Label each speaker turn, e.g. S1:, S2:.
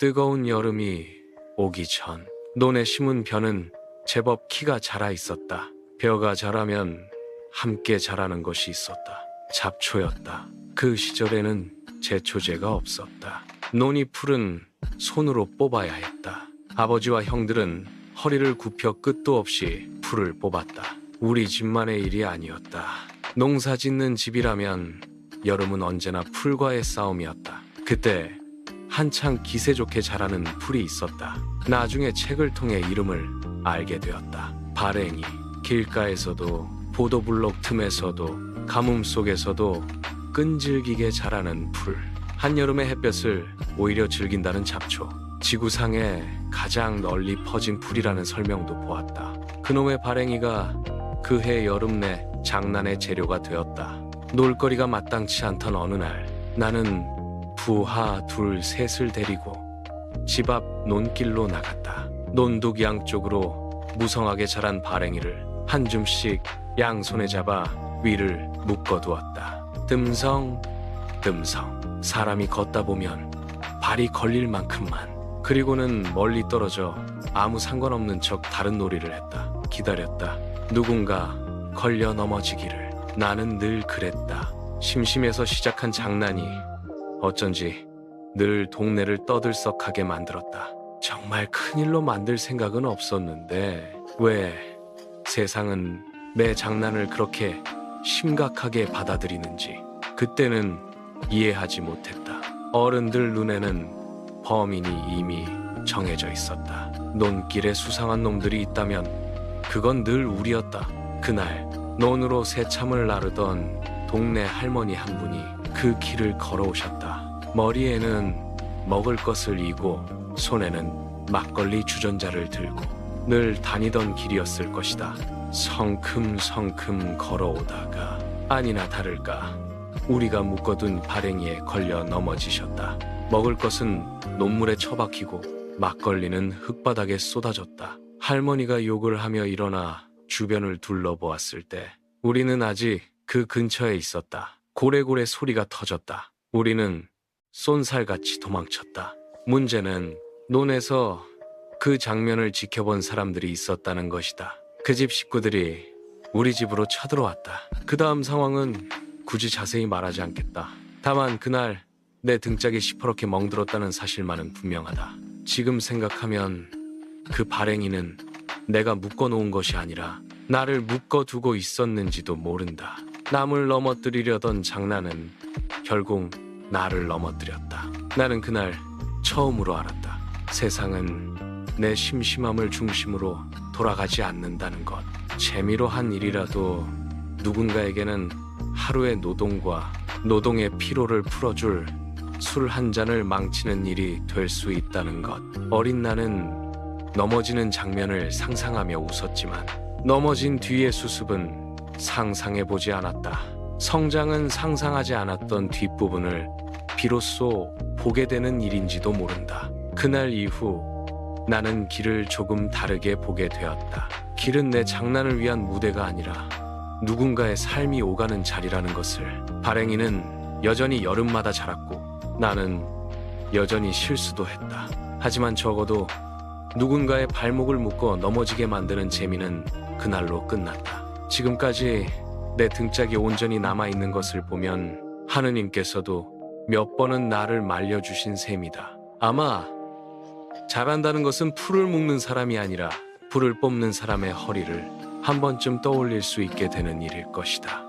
S1: 뜨거운 여름이 오기 전 논에 심은 벼는 제법 키가 자라 있었다. 벼가 자라면 함께 자라는 것이 있었다. 잡초였다. 그 시절에는 제초제가 없었다. 논이 풀은 손으로 뽑아야 했다. 아버지와 형들은 허리를 굽혀 끝도 없이 풀을 뽑았다. 우리 집만의 일이 아니었다. 농사 짓는 집이라면 여름은 언제나 풀과의 싸움이었다. 그때 한창 기세 좋게 자라는 풀이 있었다. 나중에 책을 통해 이름을 알게 되었다. 발행이. 길가에서도 보도블록 틈에서도 가뭄 속에서도 끈질기게 자라는 풀. 한여름의 햇볕을 오히려 즐긴다는 잡초. 지구상에 가장 널리 퍼진 풀이라는 설명도 보았다. 그놈의 발행이가 그해 여름 내 장난의 재료가 되었다. 놀거리가 마땅치 않던 어느 날 나는 부하 둘 셋을 데리고 집 앞 논길로 나갔다. 논둑 양쪽으로 무성하게 자란 발행이를 한 줌씩 양손에 잡아 위를 묶어두었다. 뜸성 뜸성 사람이 걷다 보면 발이 걸릴 만큼만. 그리고는 멀리 떨어져 아무 상관없는 척 다른 놀이를 했다. 기다렸다. 누군가 걸려 넘어지기를. 나는 늘 그랬다. 심심해서 시작한 장난이 어쩐지 늘 동네를 떠들썩하게 만들었다. 정말 큰일로 만들 생각은 없었는데 왜 세상은 내 장난을 그렇게 심각하게 받아들이는지 그때는 이해하지 못했다. 어른들 눈에는 범인이 이미 정해져 있었다. 논길에 수상한 놈들이 있다면 그건 늘 우리였다. 그날 논으로 새참을 나르던 동네 할머니 한 분이 그 길을 걸어오셨다. 머리에는 먹을 것을 이고 손에는 막걸리 주전자를 들고 늘 다니던 길이었을 것이다. 성큼성큼 걸어오다가 아니나 다를까 우리가 묶어둔 발행이에 걸려 넘어지셨다. 먹을 것은 논물에 처박히고 막걸리는 흙바닥에 쏟아졌다. 할머니가 욕을 하며 일어나 주변을 둘러보았을 때 우리는 아직 그 근처에 있었다. 고래고래 소리가 터졌다. 우리는 쏜살같이 도망쳤다. 문제는 논에서 그 장면을 지켜본 사람들이 있었다는 것이다. 그 집 식구들이 우리 집으로 쳐들어왔다. 그 다음 상황은 굳이 자세히 말하지 않겠다. 다만 그날 내 등짝이 시퍼렇게 멍들었다는 사실만은 분명하다. 지금 생각하면 그 발행이는 내가 묶어놓은 것이 아니라 나를 묶어두고 있었는지도 모른다. 남을 넘어뜨리려던 장난은 결국 나를 넘어뜨렸다. 나는 그날 처음으로 알았다. 세상은 내 심심함을 중심으로 돌아가지 않는다는 것. 재미로 한 일이라도 누군가에게는 하루의 노동과 노동의 피로를 풀어줄 술 한 잔을 망치는 일이 될 수 있다는 것. 어린 나는 넘어지는 장면을 상상하며 웃었지만 넘어진 뒤의 수습은 상상해보지 않았다. 성장은 상상하지 않았던 뒷부분을 비로소 보게 되는 일인지도 모른다. 그날 이후 나는 길을 조금 다르게 보게 되었다. 길은 내 장난을 위한 무대가 아니라 누군가의 삶이 오가는 자리라는 것을. 발행이는 여전히 여름마다 자랐고 나는 여전히 실수도 했다. 하지만 적어도 누군가의 발목을 묶어 넘어지게 만드는 재미는 그날로 끝났다. 지금까지 내 등짝이 온전히 남아있는 것을 보면 하느님께서도 몇 번은 나를 말려주신 셈이다. 아마 잘한다는 것은 풀을 묶는 사람이 아니라 풀을 뽑는 사람의 허리를 한 번쯤 떠올릴 수 있게 되는 일일 것이다.